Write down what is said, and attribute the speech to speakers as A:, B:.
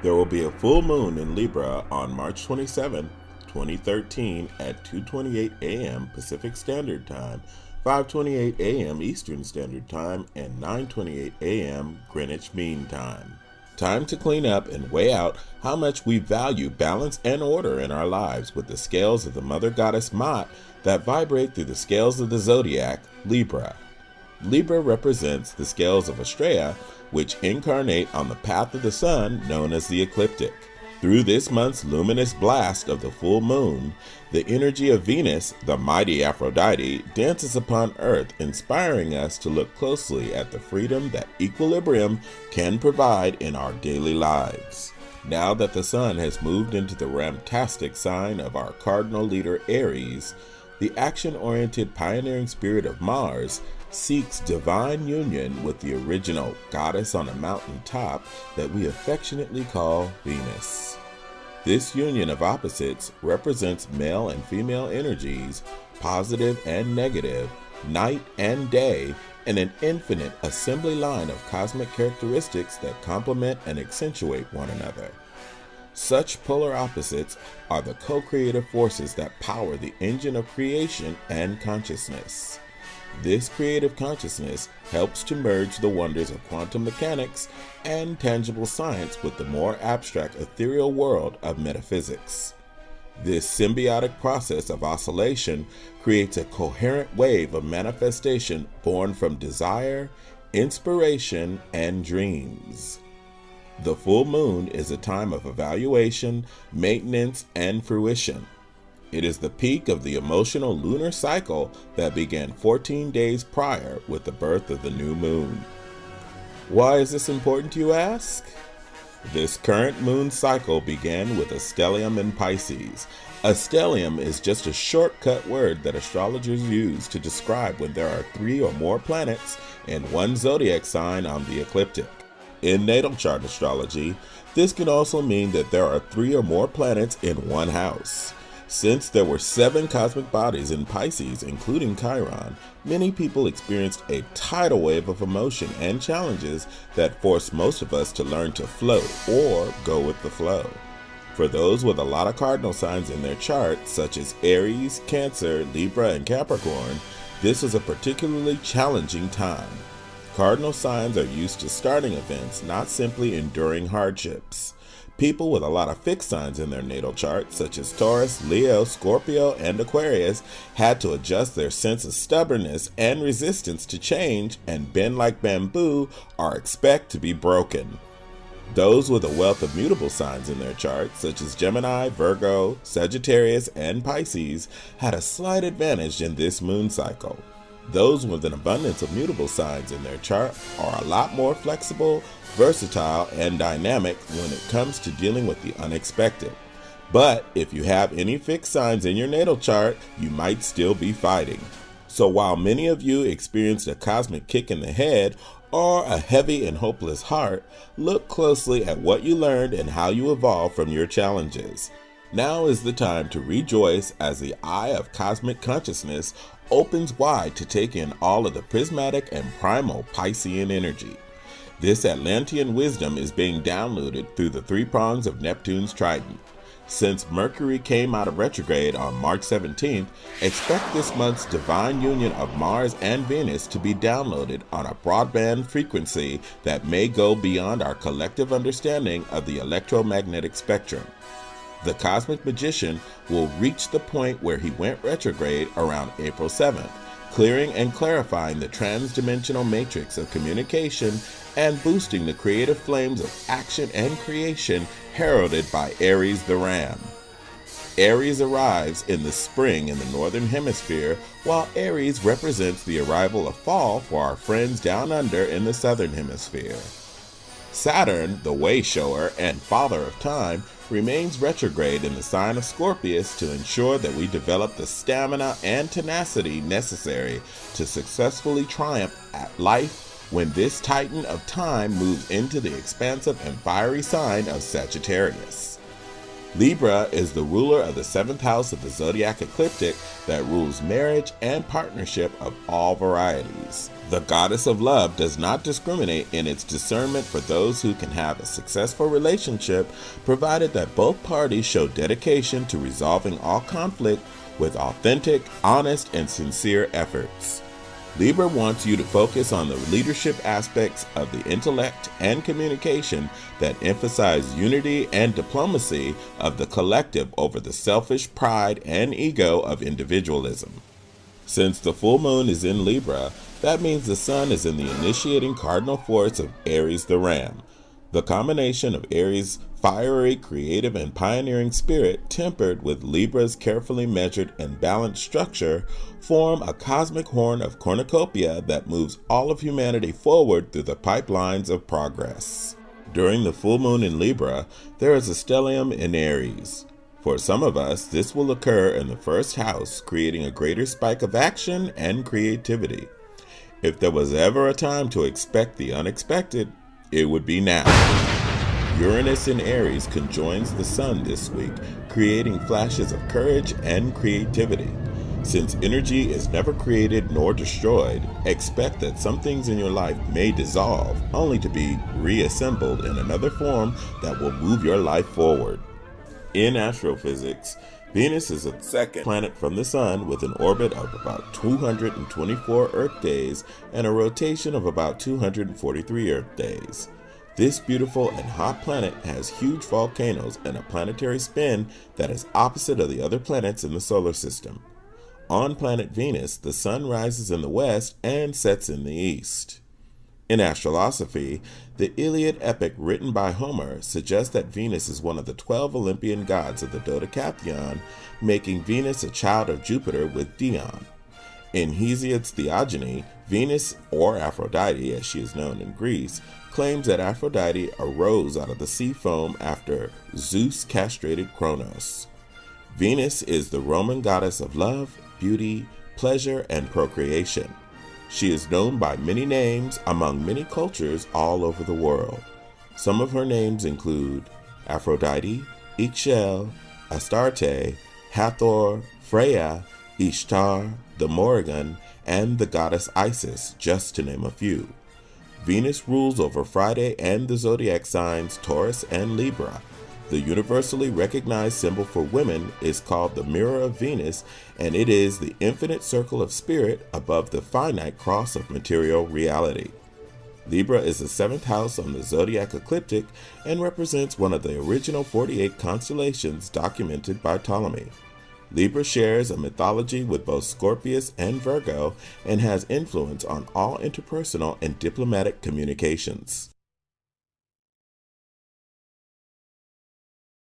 A: There will be a full moon in Libra on March 27, 2013 at 2:28 a.m. Pacific Standard Time, 5:28 a.m. Eastern Standard Time, and 9:28 a.m. Greenwich Mean Time. Time to clean up and weigh out how much we value balance and order in our lives with the scales of the Mother Goddess Ma'at that vibrate through the scales of the zodiac, Libra. Libra represents the scales of Astrea, which incarnate on the path of the sun known as the ecliptic. Through this month's luminous blast of the full moon, the energy of Venus, the mighty Aphrodite, dances upon Earth, inspiring us to look closely at the freedom that equilibrium can provide in our daily lives. Now that the sun has moved into the ramtastic sign of our cardinal leader Aries, the action-oriented pioneering spirit of Mars seeks divine union with the original goddess on a mountain top that we affectionately call Venus. This union of opposites represents male and female energies, positive and negative, night and day, and an infinite assembly line of cosmic characteristics that complement and accentuate one another. Such polar opposites are the co-creative forces that power the engine of creation and consciousness. This creative consciousness helps to merge the wonders of quantum mechanics and tangible science with the more abstract ethereal world of metaphysics. This symbiotic process of oscillation creates a coherent wave of manifestation born from desire, inspiration, and dreams. The full moon is a time of evaluation, maintenance, and fruition. It is the peak of the emotional lunar cycle that began 14 days prior with the birth of the new moon. Why is this important, you ask? This current moon cycle began with a stellium in Pisces. A stellium is just a shortcut word that astrologers use to describe when there are 3 or more planets in one zodiac sign on the ecliptic. In natal chart astrology, this can also mean that there are 3 or more planets in one house. Since there were 7 cosmic bodies in Pisces, including Chiron, many people experienced a tidal wave of emotion and challenges that forced most of us to learn to float or go with the flow. For those with a lot of cardinal signs in their chart, such as Aries, Cancer, Libra, and Capricorn, this is a particularly challenging time. Cardinal signs are used to starting events, not simply enduring hardships. People with a lot of fixed signs in their natal chart, such as Taurus, Leo, Scorpio, and Aquarius, had to adjust their sense of stubbornness and resistance to change and bend like bamboo or expect to be broken. Those with a wealth of mutable signs in their chart, such as Gemini, Virgo, Sagittarius, and Pisces, had a slight advantage in this moon cycle. Those with an abundance of mutable signs in their chart are a lot more flexible, versatile, and dynamic when it comes to dealing with the unexpected. But if you have any fixed signs in your natal chart, you might still be fighting. So while many of you experienced a cosmic kick in the head or a heavy and hopeless heart, look closely at what you learned and how you evolved from your challenges. Now is the time to rejoice as the eye of cosmic consciousness opens wide to take in all of the prismatic and primal Piscean energy. This Atlantean wisdom is being downloaded through the 3 prongs of Neptune's trident. Since Mercury came out of retrograde on March 17th, expect this month's divine union of Mars and Venus to be downloaded on a broadband frequency that may go beyond our collective understanding of the electromagnetic spectrum. The cosmic magician will reach the point where he went retrograde around April 7th, clearing and clarifying the trans-dimensional matrix of communication and boosting the creative flames of action and creation heralded by Aries the Ram. Aries arrives in the spring in the northern hemisphere, while Aries represents the arrival of fall for our friends down under in the southern hemisphere. Saturn, the way shower and father of time, remains retrograde in the sign of Scorpius to ensure that we develop the stamina and tenacity necessary to successfully triumph at life when this titan of time moves into the expansive and fiery sign of Sagittarius. Libra is the ruler of the 7th house of the zodiac ecliptic that rules marriage and partnership of all varieties. The goddess of love does not discriminate in its discernment for those who can have a successful relationship, provided that both parties show dedication to resolving all conflict with authentic, honest, and sincere efforts. Libra wants you to focus on the leadership aspects of the intellect and communication that emphasize unity and diplomacy of the collective over the selfish pride and ego of individualism. Since the full moon is in Libra, that means the sun is in the initiating cardinal force of Aries the Ram. The combination of Aries' fiery, creative, and pioneering spirit, tempered with Libra's carefully measured and balanced structure, form a cosmic horn of cornucopia that moves all of humanity forward through the pipelines of progress. During the full moon in Libra, there is a stellium in Aries. For some of us, this will occur in the first house, creating a greater spike of action and creativity. If there was ever a time to expect the unexpected, it would be now. Uranus in Aries conjoins the sun this week, creating flashes of courage and creativity. Since energy is never created nor destroyed, expect that some things in your life may dissolve, only to be reassembled in another form that will move your life forward. In astrophysics, Venus is the second planet from the Sun with an orbit of about 224 Earth days and a rotation of about 243 Earth days. This beautiful and hot planet has huge volcanoes and a planetary spin that is opposite of the other planets in the solar system. On planet Venus, the Sun rises in the west and sets in the east. In astrolosophy, the Iliad epic written by Homer suggests that Venus is one of the 12 Olympian gods of the Dodecathlon, making Venus a child of Jupiter with Dion. In Hesiod's Theogony, Venus, or Aphrodite as she is known in Greece, claims that Aphrodite arose out of the sea foam after Zeus castrated Kronos. Venus is the Roman goddess of love, beauty, pleasure, and procreation. She is known by many names among many cultures all over the world. Some of her names include Aphrodite, Ixchel, Astarte, Hathor, Freya, Ishtar, the Morrigan, and the goddess Isis, just to name a few. Venus rules over Friday and the zodiac signs Taurus and Libra. The universally recognized symbol for women is called the Mirror of Venus, and it is the infinite circle of spirit above the finite cross of material reality. Libra is the 7th house on the zodiac ecliptic and represents one of the original 48 constellations documented by Ptolemy. Libra shares a mythology with both Scorpius and Virgo and has influence on all interpersonal and diplomatic communications.